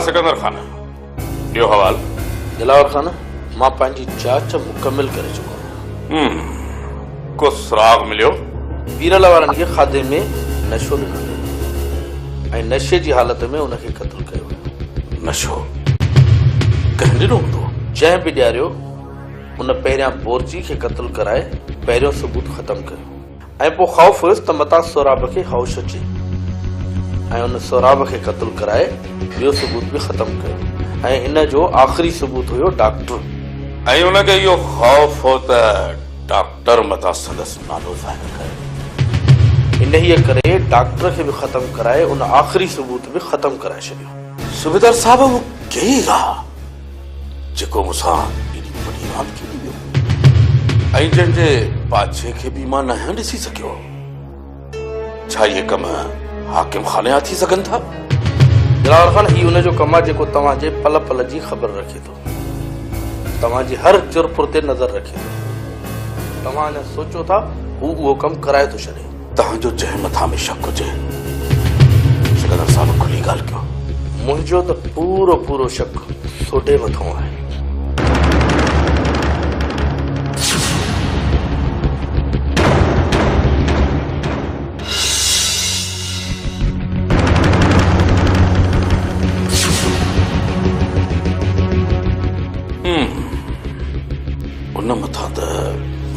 सिकंदर खान ॾियो हवाल। दिलावर खान मां पंहिंजी जांच मुकमिल करे चुको आहियां। को सुराग मिलियो? पीरल वारनि खे खाधे में नशो ॾिनो ऐं नशे जी हालत में उनखे क़त्ल कयो। नशो कंहिं ॾिनो हूंदो? जंहिं बि ॾियारियो उन पहिरियां बोरजी खे क़त्ल कराए पहिरियों सबूत ख़तम कयो ऐं पोइ ख़ौफ़ हुयुसि त मता सोराब खे होश अचे ऐं उन सोराब खे क़त्ल कराए ॿियो सबूत बि ख़तम कयो ऐं इन जो आख़िरी सबूत हुयो डॉक्टर। ऐं उनखे इहो ख़ौफ़ हो त डॉक्टर मता संदसि नालो ज़ाहिर करे। इन्हीअ करे डॉक्टर खे बि ख़तम कराए उन आख़िरी सबूत बि ख़तम कराए छॾियो। सूबेदार साहब वो केरु आहे जेको मूंसां एॾी वॾी रांदि खेॾी वियो ऐं जंहिंजे पाछे खे बि मां न ॾिसी सघियो? छा इहे कम हाकिम खाने जा थी सघनि था? दिलावर खान ही उनजो कम आहे जेको तव्हांजे पल पल जी ख़बर रखे थो, तव्हांजी हर जुर्पुर ते नज़र रखे थो। तव्हां न सोचो था हू उहो कमु कराए थो छॾे। तव्हांजो जंहिं मथां में शक हुजे सिकंदर साहब खुली ॻाल्हि कयो। मुंहिंजो त पूरो पूरो शक सोडे मथां आहे। उन मथां त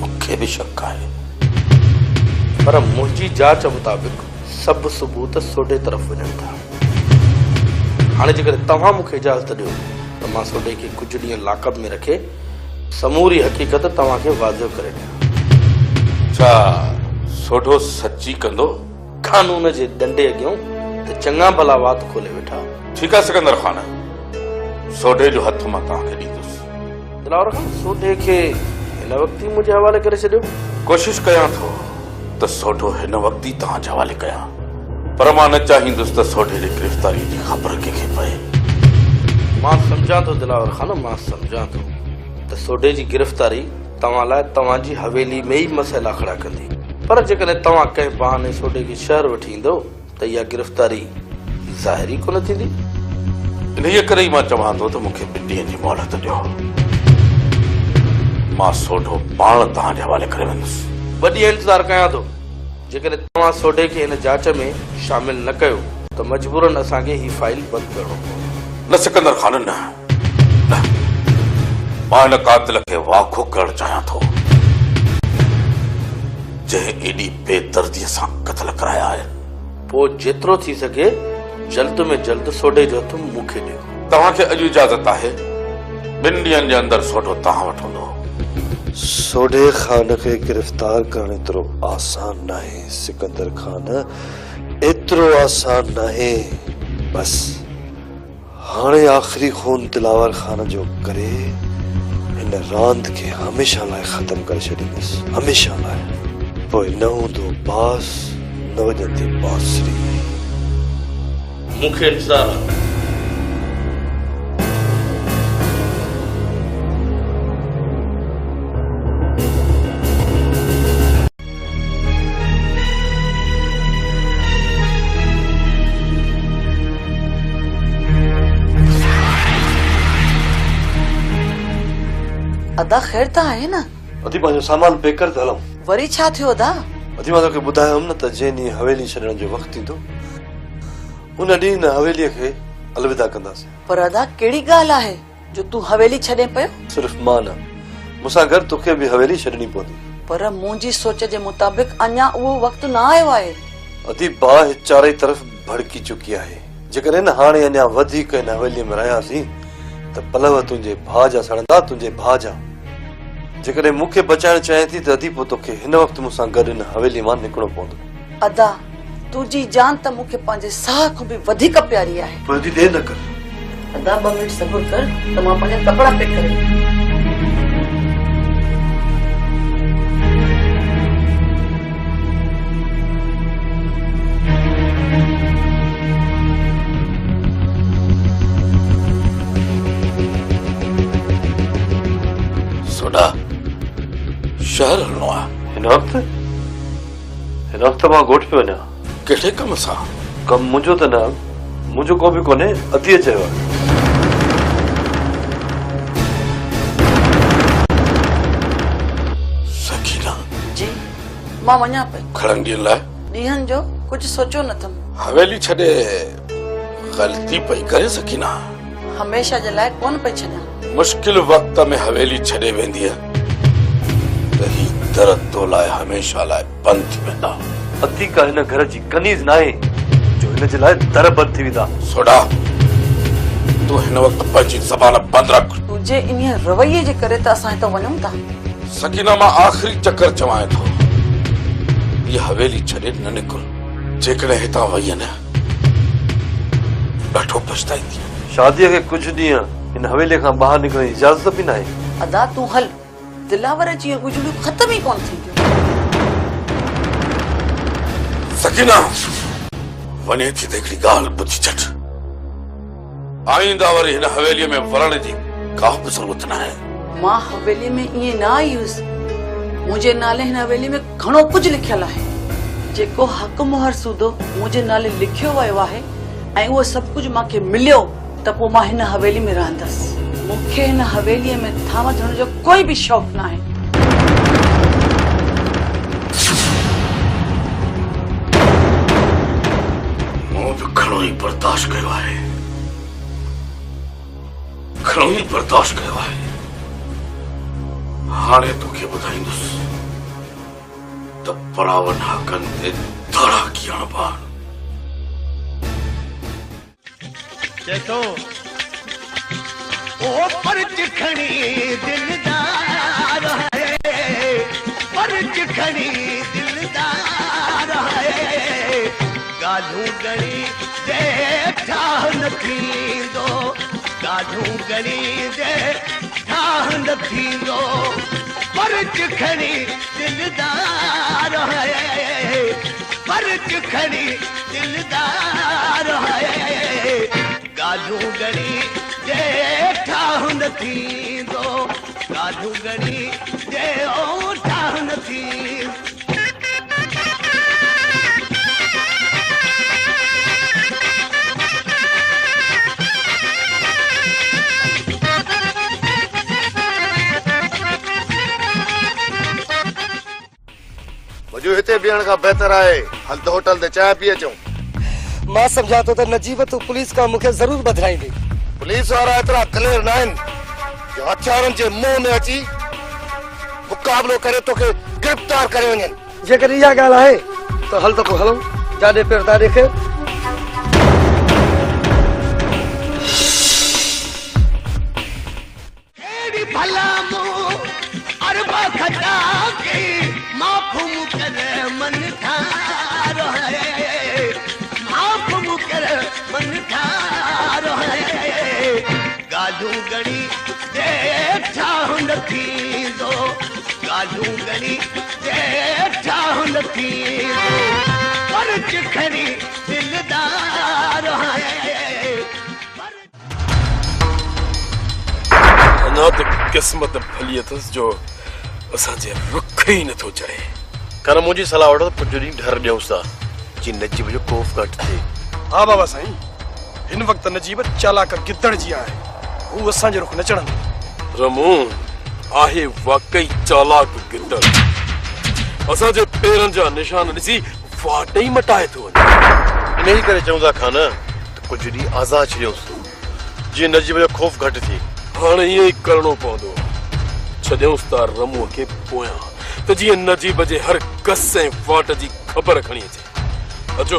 मूंखे बि शक आहे, पर मुंहिंजी जांच मुताबिक़ सभु सबूत सोडे तरफ़ वञनि था। हाणे जेकॾहिं तव्हां मूंखे इजाज़त ॾियो त मां सोडे खे कुझु ॾींहं लाकअप में रखे समूरी हक़ीक़त तव्हांखे वाज़िह करे ॾियां। छा सोढो सची कंदो? कानून जे डंडे अॻियां त चङा भला वात खोले वेठा। ठीकु आहे सिकंदर खान, सोढे जो हथ मां तव्हांखे ॾींदुसि। दिलावर खान सोडे खे हिन वक़्त ई मुंहिंजे हवाले करे छॾियो। कोशिश कयां थो त सोढो हिन वक़्त ई तव्हांजे हवाले कयां, पर मां न चाहींदुसि त सोढे जी गिरफ़्तारी जी ख़बर कंहिंखे पए। मां सम्झां थो दिलावर खान, मां सम्झां थो त सोडे जी गिरफ़्तारी तव्हां लाइ तव्हांजी हवेली में ई मसइला खड़ा कंदी, पर जेकॾहिं तव्हां कंहिं बहाने सोडे खे शहर वठी ईंदो त इहा गिरफ़्तारी ज़ाहिरी कोन थींदी। इन्हीअ करे ई मां चवां थो त मूंखे 2 ॾींहनि जी मोहलत ॾियो। मां सोढो पाण तव्हांजे हवाले करे वेंदुसि। 2 ॾींहं इंतज़ारु कयां थो। जेकॾहिं तव्हां सोडे खे हिन जांच में शामिल न कयो त मजबूरन असांखे ही फाइल बंदि करणो पवंदो। न सिकंदर खान, न, मां हिन कातिल खे वाखो करणु चाहियां थो जंहिं एॾी बेदर्दीअ सां क़त्ल कराया आहिनि। पोइ जेतिरो थी सघे जल्द में जल्द सोडे जो हथ मूंखे ॾियो। तव्हांखे अॼु इजाज़त आहे, 2 ॾींहनि जे अंदरि सोढो तव्हां वटि हूंदो। सोडे खान खे गिरफ़्तार करण एतिरो आसान नाहे सिकंदर खान, एतिरो आसान नाहे। बस हाणे आख़िरी खून दिलावर खान जो करे हिन रांदि खे हमेशह लाइ ख़तम करे छॾींदुसि, हमेशह लाइ। पोइ न हूंदो बास, न वॼंदी बांसुरी। मूंखे इंतज़ारु आहे। अदा ख़ैर त आहे न? अदी पंहिंजो सामान पैक कर त हलूं। वरी छा थियो अदा? अदी मां तोखे ॿुधायोमि न त जंहिं ॾींहुं हवेली छॾण जो वक़्तु ईंदो उन ॾींहुं न हवेलीअ खे अलविदा कंदासीं। पर अदा कहिड़ी ॻाल्हि आहे जो तूं हवेली छॾे पियो? सिर्फ़ मां न, मूंसां गॾु तोखे बि हवेली छॾणी पवंदी। पर मुंहिंजी सोच जे मुताबिक़ अञा उहो वक़्तु न आयो आहे। अदी बाहि चारई तरफ़ भड़की चुकी आहे। जेकॾहिं न हाणे अञा वधीक हिन हवेलीअ में रहियासीं त पलव तुंहिंजे भाउ जा सड़ंदा, तुंहिंजे भाउ जा। जेकॾहिं मूंखे बचाइण चाहे थी त अदी पोइ तोखे हिन वक़्तु मूंसां गॾु हिन हवेली मां निकिरणो पवंदो। अदा तुंहिंजी जान त मूंखे पंहिंजे साह खां बि वधीक प्यारी आहे। पोइ अदी देरि न कर। अदा 2 मिनट सब्र कर त मां पंहिंजा कपिड़ा पैक करे। सोडा शहर हलणो आहे। हिन वक़्तु मां ॻोठ पियो वञा। कहिड़े कम सां? कमु मुंहिंजो त न, मुंहिंजो को बि कोन्हे, अदीअ चयो आहे। मां वञा पई खड़नि ॾींहंनि लाइ ॾींहंनि जो कुझु सोचियो न अथमि हवेली छॾे ग़लती पई करे सकीना हमेशह जे लाइ कोन पई छॾियां मुश्किल वक्त में हवेली छॾे वेंदी त ही दर तो लाइ हमेशह लाइ बंदि थी वेंदा अतीका हिन घर जी कनीज़ नाहे जो हिन जे लाइ दर बंदि थी वेंदा सोडा तूं हिन वक़्तु पंहिंजी ज़बान बंदि रख तुंहिंजे इन रवैये जे करे त असां हितां वञूं था सकीना मां आख़िरी चक्कर चवां थो ये हवेली छॾे न निकुर जेकॾहिं हितां वई न ॾाढो पछताईंदी शादीअ खे कुझु ॾींहं हिन हवेली खां ॿाहिरि निकिरण जी इजाज़त बि नाहे अदा तूं हल दिलावर जी गुजड़ियूं ख़तम ई कोन थींदियूं सकीना वञे थी त हिकिड़ी ॻाल्हि ॿुधी छॾ आईंदा वरी हिन हवेलीअ में वञण जी का बि ज़रूरत न आहे मां हवेली में ईअं न आई हुअसि मुंहिंजे नाले हिन हवेली में घणो कुझु लिखियल आहे जेको हक़ मुहर सूदो मुंहिंजे नाले लिखियो वियो आहे ऐं उहो सभु कुझु मूंखे मिलियो त पोइ मां हिन हवेली में रहंदसि मूंखे हिन हवेलीअ में थांव थियण जो कोई बि शौक़ु न आहे मूं बि घणो ई बर्दाश्त कयो आहे घणो ई बर्दाश्त कयो आहे हाणे तोखे ॿुधाईंदुसि त परावन हक़नि ते धाड़ा कीअं बार चेतो ओ परच खणी दिलदार है परच खणी दिलदार है गालू गणी दे ठाह न थींदो गालू गणी दे ठाह न थींदो परच खणी दिलदार है परच खणी दिलदार है गालू गणी दे ठाह न थींदो गालू गणी दे ओ ठाह न थींदो मुझे हिते बीहण खां बहितर आहे हल त होटल ते चांहि पी अचूं मां सम्झा थो त नजीब तूं पुलिस खां मूंखे ज़रूर बदिराईंदी पुलिस वारा एतिरा दलेर न आहिनि जो हथियारनि जे मुंहं में अची मुक़ाबलो करे तोखे गिरफ़्तार करे वञनि जेकर इहा ॻाल्हि आहे त हल त पोइ हलूं जाॾे पियो ताॾे खे केड़ी भला मुंह अरबा खटा की माफूम करे मन ठार है माफूम करे मन ठार है गालू गणी दे ठाह न थींदो गालू गणी दे ठाह न थींदो परच खणी दिलदार है अञा त क़िस्मत भली अथसि जो असांजे रुख ई नथो चढ़े कर मुंहिंजी सलाह वठो त कुझु ॾींहुं ढर ॾियूंसि था जी नजीब जो खौफ़ घटि थिए हा बाबा साईं हिन वक़्तु नजीब चालाक गिदड़ जी आहे हू असांजे रुख न चढ़ंदी रमू आहे वाकई चालाक गिदड़ असांजे पेरनि जा निशान ॾिसी वाट ई मटाए थो वञे इन ई करे चऊं था खान त कुझु ॾींहुं आज़ादु छॾियूंसि जीअं नजीब जो खौफ़ घटि थिए हाणे ईअं ई करणो पवंदो छॾियूंसि था रमूअ खे पोयां त जीअं नजीब जे हर कस ऐं वाट जी ख़बर खणी अचे अचो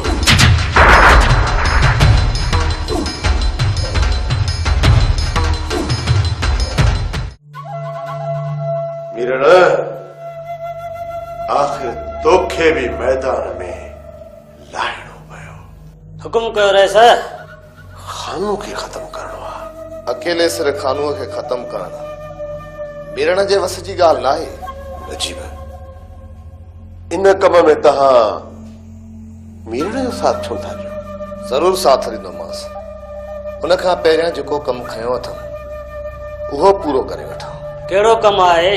मीरण आख़िर तोखे बि मैदान में लाहिणो पियो हुकुम कयो रहे खानू खे ख़त्म करणो आहे अकेले सिर खानूअ खे ख़त्म करण मीरण जे वस जी ॻाल्हि नाहे नजीब इन कम में तव्हां मीरण जो साथ छो था ॾियो ज़रूर साथ ॾींदोमांसि उन खां पहिरियां जेको कमु खयो अथमि उहो पूरो करे वठां कहिड़ो कमु आहे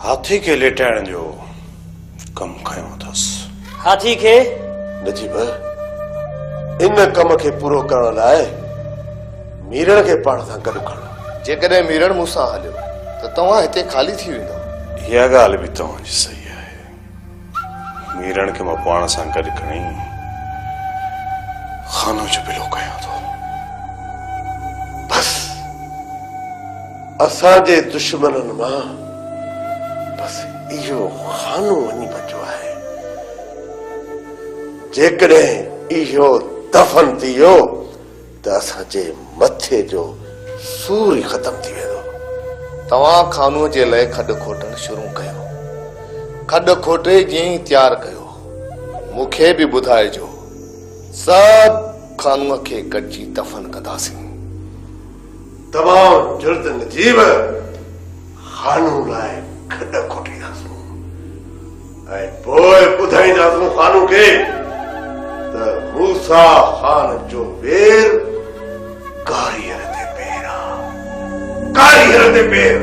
हाथी खे लेटाइण जो कमु खयो अथसि हाथी खे नजीब इन कम खे पूरो करण लाइ मीरण खे पाण सां गॾु खणो जेकॾहिं मीरण मूंसां हलियो त तव्हां हिते ख़ाली थी वेंदो इहा ॻाल्हि बि तव्हांजी सही आहे मीरण खे मां पाण सां गॾु खणी खानो जो बिलो कयां थो। बस असांजे दुश्मननि मां बस इहो खानो वञी बचियो आहे। जेकॾहिं इहो दफ़न थी वियो त असांजे मथे जो सूर ई ख़तम थी वेंदो। तव्हां खानूअ जे लाइ खॾ खोटण शुरू कयो। खॾ खोटे जीअं ई तयारु कयो मूंखे बि ॿुधाइजो। सभु खानूअ खे गॾिजी दफ़न कंदासीं। तमामु जल्द नजीब खानू लाइ खॾ खोटींदासूं ऐं पोइ ॿुधाईंदासूं खानू खे त मूसा ख़ान जो पेर कारीगर ते पेर आहे। कारीगर ते पेर।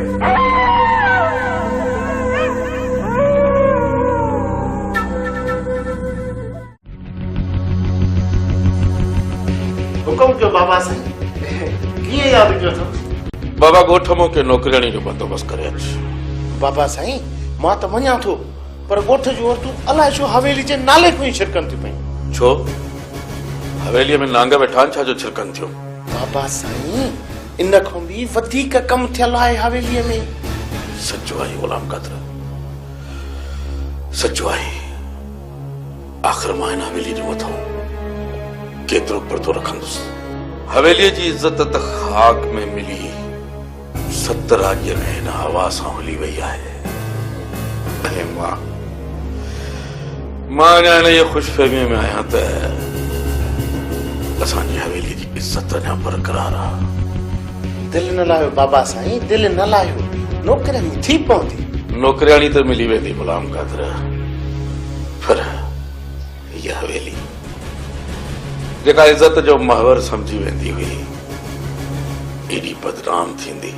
हुकुम कयो बाबा साईं, कीअं यादि कयो अथव? बाबा ॻोठ मोके नौकिरियाणी जो बंदोबस्त करे अच। बाबा साईं मां त वञा थो पर ॻोठ जूं औरतूं अलाए छो हवेली जे नाले खां ई छिरकनि थियूं पयूं। छो हवेलीअ में नांग वेठा आहिनि, छा जो छिरकनि थियूं? बाबा साईं इन खां बि वधीक कमु थियल आहे हवेलीअ में। सचो आहे ग़ुलाम क़ादर, सचो आहे। आख़िर मां हिन हवेली जो मथां केतिरो पर्दो रखंदुसि। हवेलीअ जी इज़त त ख़ाक में मिली 7 राज्य में हिन हवा सां हली वई आहे। ऐं मां अञा हिन इहे ख़ुशफ़हमीअ में आहियां त असांजी हवेली जी इज़त अञा बरक़रार आहे। दिलि न लाहियो बाबा साईं, दिलि न लाहियो। नौकिरियाणी थी पवंदी। नौकिरियाणी त मिली वेंदी ग़ुलाम क़ादर, पर हीअ हवेली जेका इज़त जो महवर समझी वेंदी हुई एॾी बदनाम थींदी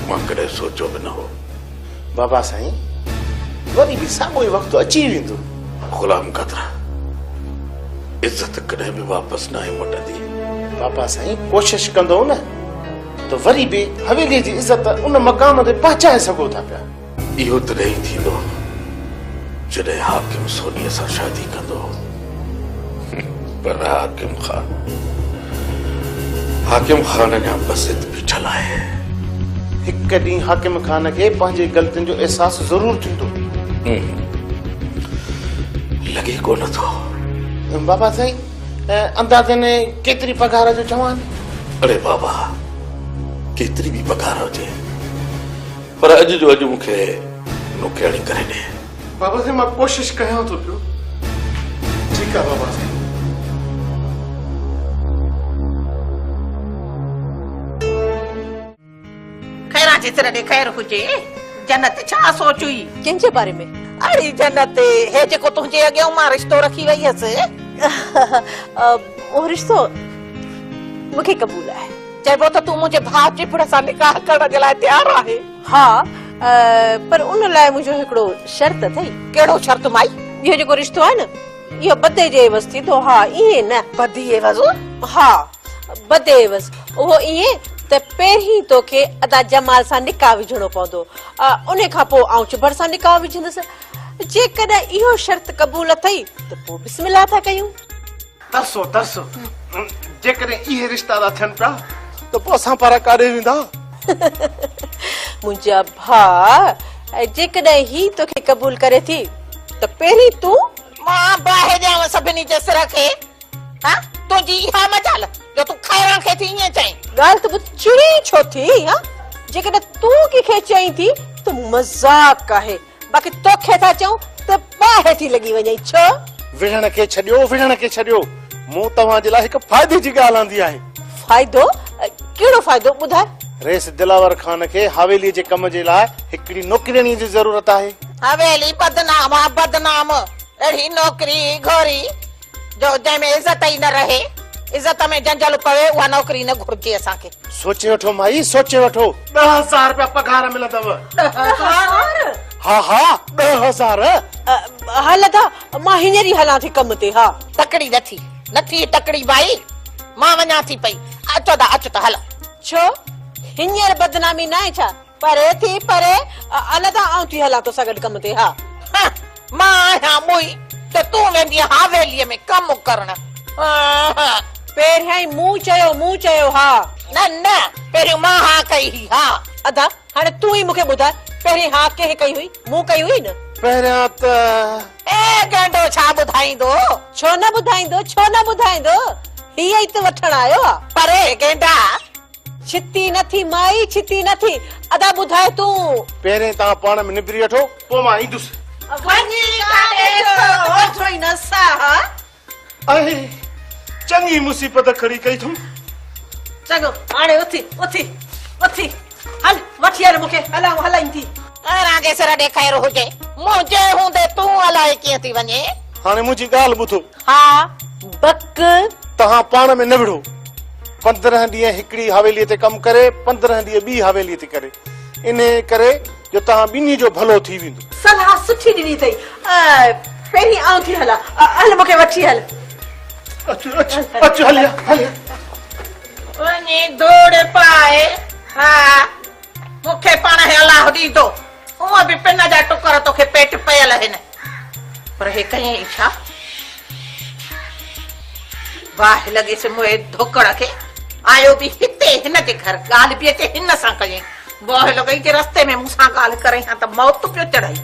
मां कॾहिं सोचियो बि न हो। बाबा साईं वरी बि साॻियो ई वक़्तु अची वेंदो। ग़ुलाम क़ादर इज़त कॾहिं बि वापसि न आहे मोटंदी। बाबा साईं कोशिश कंदो न त वरी बि हवेलीअ जी इज़त उन मक़ाम ते पहुचाए सघो था पिया। इहो तॾहिं ई थींदो जॾहिं हाकिम सोनीअ सां शादी कंदो। पर हाकिम खान अञा बसित बीठल आहे। हिकु ॾींहुं हाकिम खान खे पंहिंजे ग़लतियुनि जो अहसासु ज़रूर थींदो। लॻे कोन थो। बाबा साईं अंदाज़न केतिरी पघार जो जवान? अरे बाबा केतिरी बि पघार हुजे पर अॼु जो अॼु मूंखे नौकिरियाणी करे ॾे। बाबा साईं मां कोशिश कयां थो पियो। ठीकु आहे बाबा साईं। खैरा जेतिरा ॾे ख़ैर हुजे। जन्नत छा सोच हुई? कंहिंजे बारे में? अरे जन्नत हे जेको तुंहिंजे अॻियां मां रिश्तो रखी वई हुअसि वो रिश्तो मूंखे क़बूल आहे। चइबो त तूं मुंहिंजे भाउ टिपड़ सां निकाह करण जे लाइ तयारु आहे? हा पर उन लाइ मुंहिंजो हिकिड़ो शर्त अथई। कहिड़ो शर्त माई? इहो जेको रिश्तो आहे न इहो बदे जे एवज़ थींदो। हा ईअं न बदी एवज़? हा बदे एवज़। उहो ईअं त पहिरीं तोखे अदा जमाल सां निकाह विझणो पवंदो। उन खां पोइ आउं चुभड़ सां निकाह विझंदसि। जेकॾहिं इहो शर्त क़बूल अथई त पोइ बिस्मिल्लाह था कयूं। तरसो तरसो जेकॾहिं इहे रिश्ता था थियनि पिया त पोइ असां पारां काॾे वेंदा? मुंहिंजा भाउ जेकॾहिं ही तोखे क़बूल करे थी त पहिरीं तूं मां बाहि ॾियां सभिनी जे सिर खे। तुंहिंजी इहा मजाल जो तूं खैरण खे थी ईअं चईं? ॻाल्हि त चिड़ी छो थी? जेकॾहिं तूं कंहिंखे चईं थी त मज़ाक आहे, बाक़ी तोखे था चऊं त बाहि थी लॻी वञे। छो? विढ़ण खे छॾियो। मूं तव्हांजे लाइ हिकु फ़ाइदे जी ॻाल्हि आंदी आहे। फ़ाइदो? कहिड़ो फ़ाइदो ॿुधाए? रेस दिलावर खान खे हवेली जे कम जे लाइ हिकिड़ी नौकिरियाणी जी ज़रूरत आहे। हवेली बदनाम आहे, बदनाम। अहिड़ी नौकिरी घोरी जो जंहिंमें इज़त ई न रहे, इज़त में जंजल पवे, उहा नौकिरी न घुर्जे असांखे। सोचे वठो माई, सोचे वठो। 10,000 रुपया पघार मिलंदव। 10,000? हा 10,000। हल था मां हींअर ई हलां थी कम ते। हा तकड़ी नथी तकड़ी भाई, मां वञा थी पई। अचो त हल। छो हींअर बदनामी न आहे छा? परे थी परे हल था आउं थी हलां तो सां गॾु कम ते। हा मां आहियां मुई त तूं वेंदी हवेलीअ में कमु करण। पहिरियां ई मूं चयो हा। न न पहिरियों मां हा कई हुई। हा अदा हाणे तूं ई मूंखे ॿुधाए पहिरीं हा कंहिं कई हुई? मूं कई हुई न। पहिरियां त ए गेंडो छा ॿुधाईंदो? छो न ॿुधाईंदो? हीअ ई त वठण आयो आहे। परे गेंडा छिती नथी माई, छिती नथी। अदा ॿुधाए तूं। पहिरें तव्हां पाण में निबिरी वठो, पोइ मां ईंदुसि। चङी मुसीबत खड़ी कई थूं। चङो हाणे उथी हल वठी हल मूंखे हलाईं थी। रागे सर ॾेखार हुजे मुंहिंजे हूंदे तूं अलाए कीअं थी वञे। हाणे मुंहिंजी ॻाल्हि ॿुधो। हा बक तव्हां पाण में न विढ़ो। 15 ॾींहं हिकिड़ी हवेलीअ ते कमु करे, 15 ॾींहं ॿी हवेलीअ ते करे, इन करे जो तव्हां ॿिन्ही जो भलो थी वेंदो। सलाह सुठी ॾिनी अथई। पहिरीं आऊं थी हलां। हल मूंखे वठी हल। अचो हलिया वञी दौड़ पाए। हा मूंखे पाण हलाह ॾींदो। हूअं बि पिन जा टुकर तोखे पेट पयल आहिनि, पर हे कयईं छा? वाह लॻेसि मुंहिंजे धोकड़ खे। आयो बि हिते हिन जे घर, ॻाल्हि बि अचे हिन सां कयईं। वाह लॻई कि रस्ते में मूंसां ॻाल्हि करे हा त मौत पियो चढ़ाई।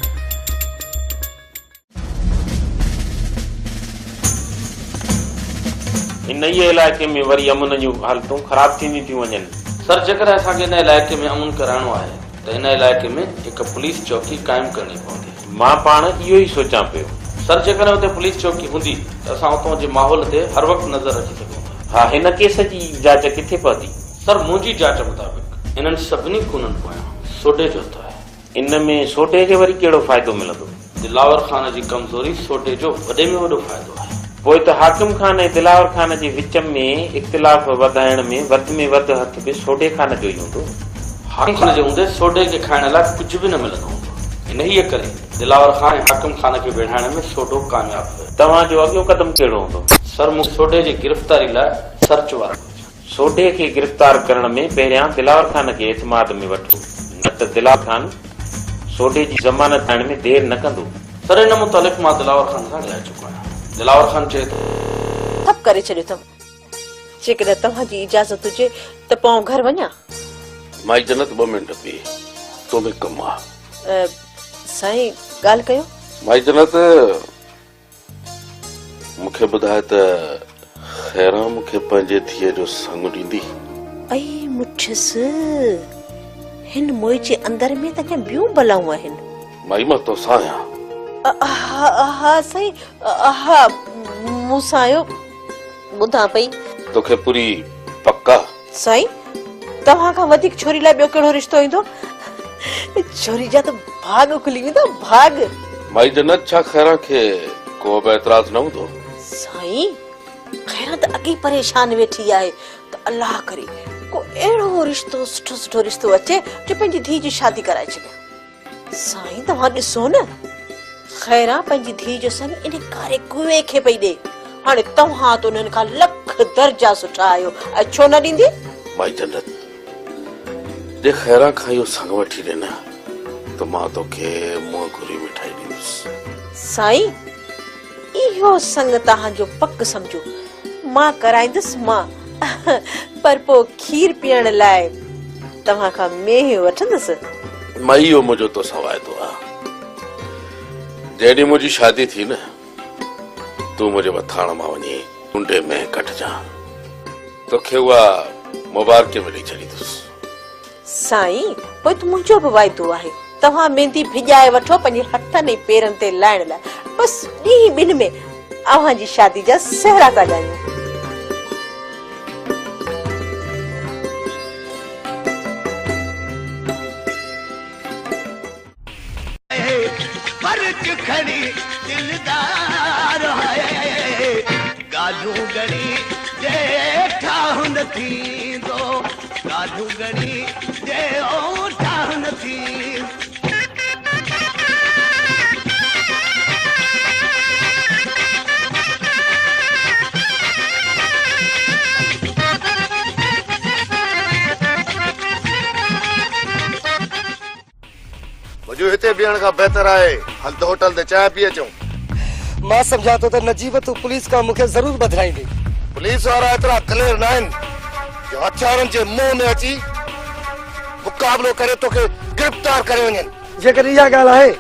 इन ई इलाइक़े में वरी अमन जूं हालतूं ख़राब थींदी थियूं वञनि। सर जेकर असांखे इन इलाइक़े में अमन कराइणो आहे त इन इलाइक़े में हिकु पुलिस चौकी क़ाइमु करणी पवंदी। मां पाण इहो ई सोचां पियो। सर जेकर हुते पुलिस चौकी हूंदी त असां उतां जे माहौल ते हर वक़्तु नज़र रखी सघूं। हा हिन केस जी जांच किथे पवंदी? सर मुंहिंजी जांच मुताबिक़ इन्हनि सभिनी खूननि पोयां सोडे जो हथु आहे। इन में सोडे खे वरी कहिड़ो फ़ाइदो मिलंदो? दिलावर खान जी कमज़ोरी सोडे जो वॾे में वॾो फ़ाइदो आहे। पोइ त हाकिम खान ऐं दिलावर खान जे विच में इख़्तिलाफ़ वधाइण में वधि हथ बि सोडे खान जो ई हूंदो। हाकिम खान जे हूंदे सोडे खे खाइण लाइ कुझु बि न मिलंदो हूंदो। इन ई करे दिलावर खान ऐं हाकिम खान खे विढ़ाइण में सोडो कामयाब थियो। तव्हांजो अॻियो कदम कहिड़ो हूंदो? सर मूंखे सोडे जी गिरफ़्तारी लाइ सर्च वारो। सोडे खे गिरफ़्तार करण में पहिरियां दिलावर खान खे एतमाद में वठो, न त दिलावर खान सोडे जी ज़मानत ठाहिण में देरि न कंदो। सर इन मुतालिक़ मां दिलावर खान सां ॻाल्हाए चुको आहियां। दिलावर खान चए थो ठप करे छॾियो अथव। जेकॾहिं तव्हांजी इजाज़त हुजे त पोइ घर वञा। माई जन्नत 2 मिंट पी तो में कमु आहे। साईं ॻाल्हि कयो। माई जन्नत मूंखे ॿुधाए त ख़ैरा मूंखे पंहिंजे धीअ जो संग ॾींदी। ऐं मुठियसि हिन मोए जे अंदर में त ॿियूं बलाऊं आहिनि। माई मां तोसां आहियां। हा साईं हा मूंसां आयो ॿुधां पई। तोखे पूरी पक्का? साईं तव्हां खां वधीक छोरी लाइ ॿियो कहिड़ो रिश्तो ईंदो? छोरी जा त भाग खुली वेंदा भाग। माई जन्नत छा ख़ैरा खे को बि एतराज़ न हूंदो? साईं ख़ैरा त अॻे परेशान वेठी आहे त अल्लाह करे को अहिड़ो रिश्तो सुठो रिश्तो अचे जो पंहिंजी धीउ जी शादी कराए छॾे। साईं तव्हां ॾिसो न ख़ैरा पंहिंजी धीउ जो संग इन कारे कुए खे पई ॾे। हाणे तव्हां त उन्हनि खां लख दर्जा सुठा आहियो ऐं छो न ॾींदी? माई जन्नत जे ख़ैरा खां इहो संग वठी ॾे न त मां तोखे मुंहुं घुरी मिठाई ॾींदुसि। साईं इहो संग तव्हांजो पक सम्झो मां कराईंदुसि मां, पर पोइ खीर पीअण लाइ तव्हां खां मेह वठंदुसि। माई इहो मुंहिंजो तोसां वाइदो आहे। जेॾी मुंहिंजी शादी थी न तूं मुंहिंजे मथाण मां वञी कुंडे में कटिजा, तोखे उहा मुबारक में ॾेई छॾींदुसि। साईं पोइ त मुंहिंजो बि वाइदो आहे। तव्हां मेहंदी भिॼाए वठो पंहिंजे हथनि ऐं पेरनि ते लाइण लाइ। बसि ॾींहं ॿिनि में अव्हां जी शादी जा सहरा था ॻायूं। खड़ी दिलदार है गालू गड़ी जेठा हुन थी दो गालू गड़ी जे ओठा हुन थी। मुझे हिते बीहण का बेहतर है हल तो होटल ते चाय पी अचूं। मां समझा तो नजीब तू पुलिस का मुखे जरूर बधाईंदी। पुलिस वारा एतिरा दलेर न आहिनि जो हथियारनि जे मुंहं में अची मुक़ाबिलो करे तोखे गिरफ़्तार करे वञनि। जेकर इहा ॻाल्हि आहे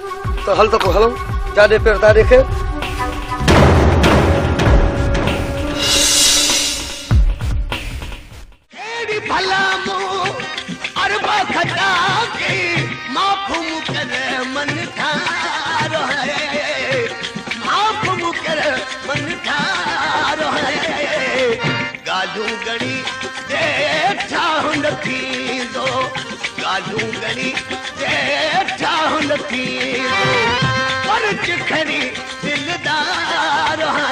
त हल त पोइ हलूं, जाॾे पिरता ॾेखे। भला मुंह अरबा खता की माफूम कर मन ठारो है, माफूम कर मन ठारो है। गालू गणी देखा हुन थी दो, गालू गणी देखा हुन थी दो, पर चिखरी दिलदार है।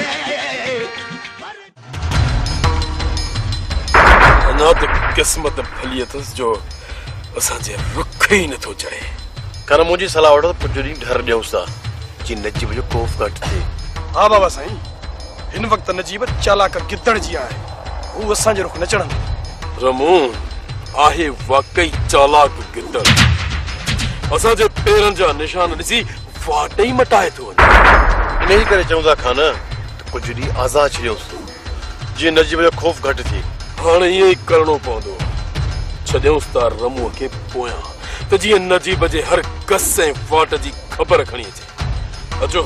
अञा त क़िस्मत भली अथसि जो असांजे रुख ई नथो चढ़े। कर मुंहिंजी सलाह वठो त कुझु ॾींहुं घर ॾियूंसि था जी नजीब जो खौफ़ घटि थिए। हा बाबा साईं, हिन वक़्तु नजीब चालाक गिदड़ जी आहे, हू असांजे रुख न चढ़ंदो। रमू आहे वाकई चालाक गिदड़, असांजे पेरनि जा निशान ॾिसी वाट ई मटाए थो वञे। इन ई करे चऊं था खान त कुझु ॾींहुं आज़ादु छॾियूंसि जीअं नजीब जो खौफ़ घटि थिए। हाणे इहो ई करणो पवंदो, छॾियूंसि था रमूअ खे पोयां त जीअं नजीब जे हर कस ऐं वाट जी ख़बर खणी अचे। अचो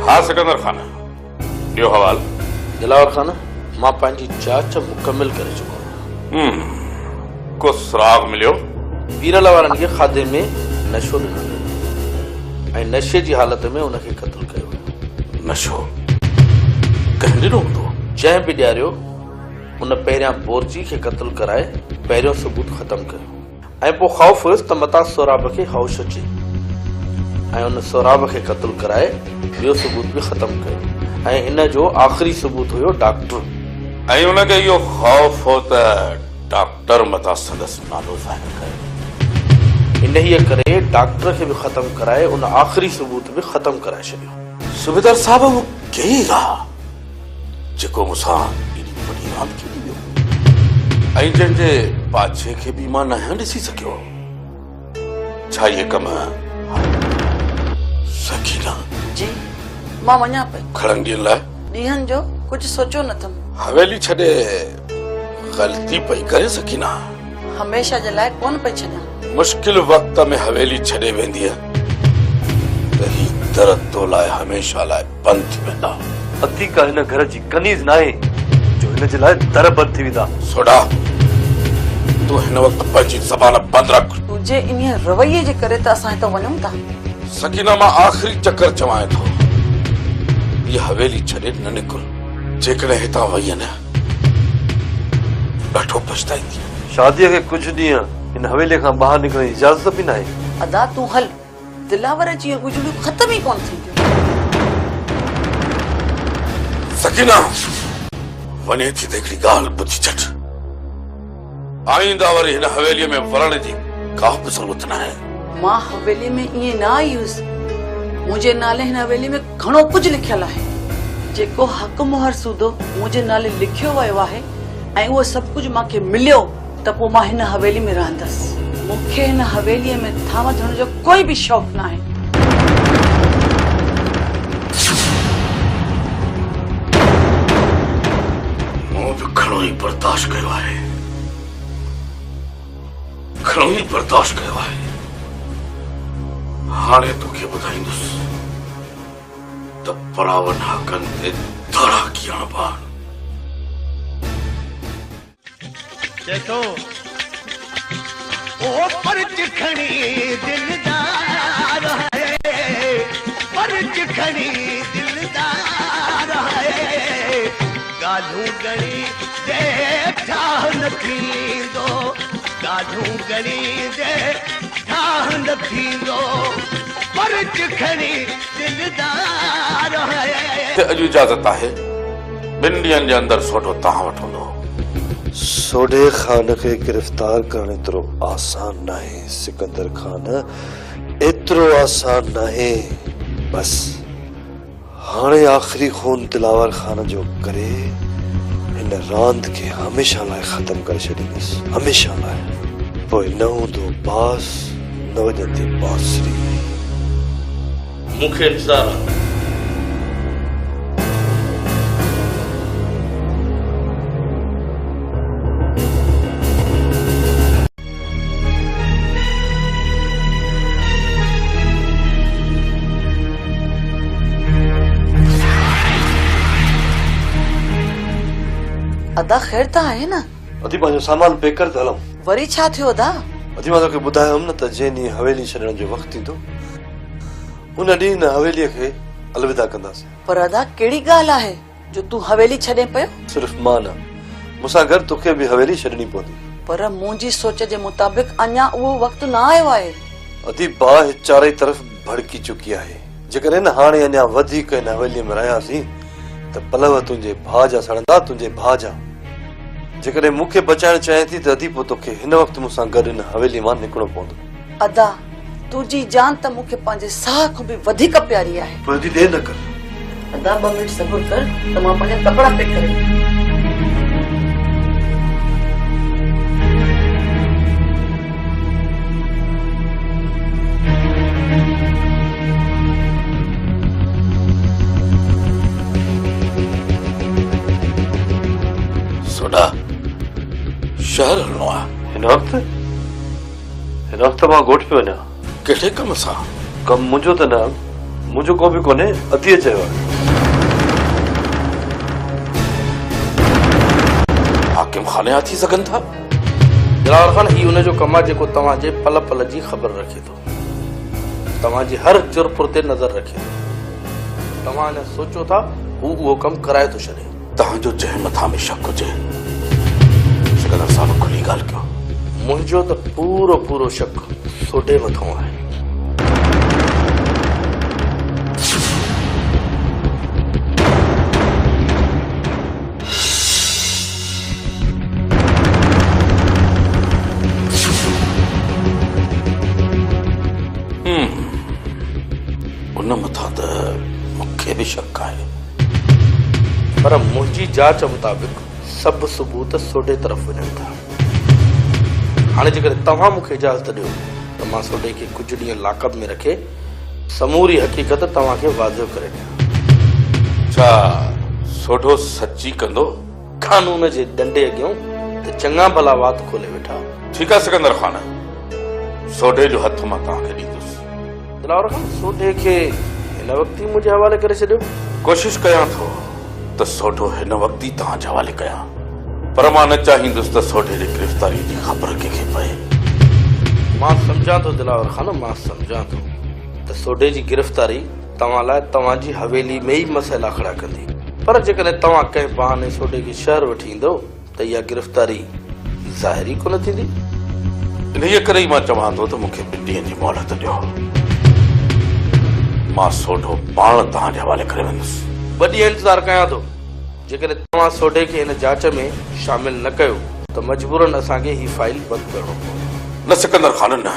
हाँ सिकंदर खान, ॾियो हवाल। दिलावर खान, मां पंहिंजी जांच मुकमिल करे चुको आहियां। को सुराग मिलियो? वीरल वारनि खे खाधे में नशो ॾिनो वियो ऐं नशे जी हालत में उनखे क़त्ल कयो वियो। नशो कंहिं ॾिनो हूंदो? जंहिं बि ॾियारियो उन पहिरियां बोरजी खे क़त्ल कराए पहिरियों सबूत ख़तम कयो ऐं पोइ ख़ौफ़ हुयुसि त मता सोराब खे हौश अचे ऐं उन सोराब खे क़त्ल कराए ॿियो सबूत बि ख़तम कयो ऐं इन जो आख़िरी सबूत हुयो डॉक्टर। ऐं उनखे इहो ख़ौफ़ हो त डॉक्टर मता संदसि नालो ज़ाहिर कयो। इन ई करे डॉक्टर खे बि ख़तम कराए उन आख़िरी सबूत बि ख़तम कराए छॾियो। सूबेदार साहब वो केरु आहे जेको मूंसां एॾी वॾी रांदि खेॾी वियो ऐं जंहिंजे पाछे खे बि मां न ॾिसी सघियो? छा इहे कम सकीना? जी मां वञा पई। खड़नि ॾींहंनि लाइ? ॾींहंनि जो कुझु सोचियो न अथमि। हवेली छॾे ग़लती पई करे सकीना? हमेशह जे लाइ कोन पई छॾियां। मुश्किल वक्त में हवेली छॾे वेंदी त ही दर तो लाइ हमेशह लाइ बंदि थी वेंदा। अती का हिन घर जी कनीज़ न आहे जो हिन जे लाइ दर बंदि थी वेंदा। सोडा तूं हिन वक़्तु पंहिंजी ज़बान बंदि रख। तुंहिंजे इन रवैये जे करे त असां हितां वञूं था। सकीना मां आख़िरी चक्कर चवां थो, ये हवेली छॾे न निकुर। जेकॾहिं हितां वई न ॾाढो पछताईंदी। शादीअ खे कुझु ॾींहं हिन हवेली खां ॿाहिरि निकिरण जी इजाज़त बि न आहे। अदा तूं हल, दिलावर जी गुजरियूं ख़तम ई कोन थींदियूं। सकीना वञे थी त हिकिड़ी ॻाल्हि ॿुधी छॾ, आईंदा वरी हिन हवेलीअ में वञण जी का बि ज़रूरत न आहे। मां हवेली में ईअं न आई हुअसि। मुंहिंजे नाले हिन हवेली में घणो कुझु लिखियलु आहे। जेको हक़ मुहर सूदो मुंहिंजे नाले लिखियो वियो आहे ऐं उहो सभु कुझु मूंखे मिलियो त पोइ मां हिन हवेली में रहंदसि। मूंखे हिन हवेलीअ में थाम थियण जो कोई बि शौक़ु न आहे। मूं बि घणो ई बर्दाश्त कयो आहे, घणो ई बर्दाश्त कयो आहे। हाणे तोखे ॿुधाईंदुसि त परावन हक़नि ते धाड़ा कीअं बाण। देखो ओ परच खणी दिलदार है, परच खणी दिलदार है, गालू गणी दे ठान थींदो, गालू गणी दे ठान थींदो, परच खणी दिलदार है। अॼु इजाज़त आहे, ॿिनि ॾींहंनि जे अंदरि सोढो तव्हां वटि हूंदो। सोडे खान के गिरफ्तार करण एतिरो आसान नाहे सिकंदर खान, एतिरो आसान नाहे। बस हाणे आख़िरी खून दिलावर खान जो करे हिन रांदि खे हमेशा लाइ ख़तम करे छॾींदुसि, हमेशा लाइ। पोइ न हूंदो बास, न वॼंदी बांसुरी। मूंखे इंतज़ारु आहे। अदा ख़ैर त आहे न? अदी पंहिंजो सामान पैक कर त हलूं। वरी छा थियो अदा? अदी मां तोखे ॿुधायोमि न त जंहिं ॾींहुं हवेली छॾण जो वक़्तु ईंदो उन ॾींहुं न हवेलीअ खे अलविदा कंदासीं। पर अदा कहिड़ी ॻाल्हि आहे जो तूं हवेली छॾे पियो? सिर्फ़ मां न, मूंसां गॾु तोखे बि हवेली छॾणी पवंदी। पर मुंहिंजी सोच जे मुताबिक़ अञा उहो वक़्तु न आयो आहे। अदी बाहि चारई तरफ़ भड़की चुकी आहे। जेकॾहिं न हाणे अञा वधीक हिन हवेलीअ में रहियासीं त पलव तुंहिंजे भाउ जा सड़ंदा, तुंहिंजे भाउ जा। जेकॾहिं मूंखे बचाइण चाहे थी त अदी पोइ तोखे हिन वक़्तु मूंसां गॾु हिन हवेली मां निकिरणो पवंदो। अदा तुंहिंजी जान त मूंखे पंहिंजे साह खां बि वधीक प्यारी आहे। पोइ अदी देरि न कर। अदा 2 मिनट सब्र कर त मां पंहिंजा कपिड़ा पैक करे। सोडा शहर हलणो आहे। हिन वक़्तु मां ॻोठ पियो वञा। कहिड़े कम सां? कमु मुंहिंजो त न, मुंहिंजो को बि कोन्हे, अदीअ चयो आहे। हाकिम खाने थी सघनि था? दिलावर खान ही हुनजो कमु आहे जेको तव्हांजे पल पल जी ख़बर रखे थो, तव्हांजी हर जुर्पुर ते नज़र रखे थो। तव्हां अञा सोचो था हू उहो कमु कराए थो छॾे। तव्हांजो जंहिं मथां में शक हुजे सिकंदर साहब खुली ॻाल्हि कयो। मुंहिंजो त पूरो पूरो शक सोडे मथां आहे। उन मथां त मूंखे बि शक आहे, पर मुंहिंजी जांच मुताबिक़ सभु सबूत सोडे तरफ़ वञनि था। हाणे जेकर तव्हां मूंखे इजाज़त ॾियो त मां सोडे खे कुझु ॾींहं लाकअप में रखे समूरी हक़ीक़त तव्हांखे वाज़िह करे ॾियां। छा सोडो सची कंदो कानून जे डंडे अॻियां त चङा भला वात खोले वेठा? ठीकु आहे सिकंदर खान, सोडे जो हथ मां तव्हांखे ॾींदुसि। दिलावर खान सोडे खे हिन वक़्तु ई मुंहिंजे हवाले करे छॾियो। कोशिशि कयां थो त सोडो हिन वक़्तु ई तव्हांजे हवाले कयां, पर मां न चाहींदुसि त सोडे जी गिरफ़्तारी जी ख़बर कंहिंखे पए। मां सम्झां थो दिलावर खान, मां सम्झां थो त सोडे जी गिरफ़्तारी तव्हां लाइ तव्हांजी हवेली में ई मसइला खड़ा कंदी, पर जेकॾहिं तव्हां कंहिं बहाने सोडे खे शहर वठी ईंदो त इहा गिरफ़्तारी ज़ाहिरी कोन थींदी। इन्हीअ करे ई मां चवां थो त मूंखे 2 ॾींहंनि जी मोहलत ॾियो। मां सोडो पाण तव्हांजे हवाले करे वेंदुसि। 2 ॾींहं इंतज़ारु कयां थो। जेकॾहिं तव्हां सोडे खे हिन जांच में शामिल न कयो त मजबूरन असांखे ही फाइल बंदि करणो पवंदो। न सिकंदर खान, न,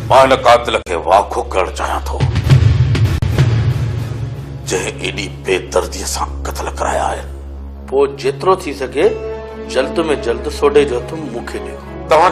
मां हिन कातिल खे वाखो करणु चाहियां थो जंहिं एॾी बेदर्दीअ सां क़त्ल कराया आहिनि। पोइ जेतिरो थी सघे जल्द में जल्द सोडे जो हथ मूंखे ॾियो। तव्हां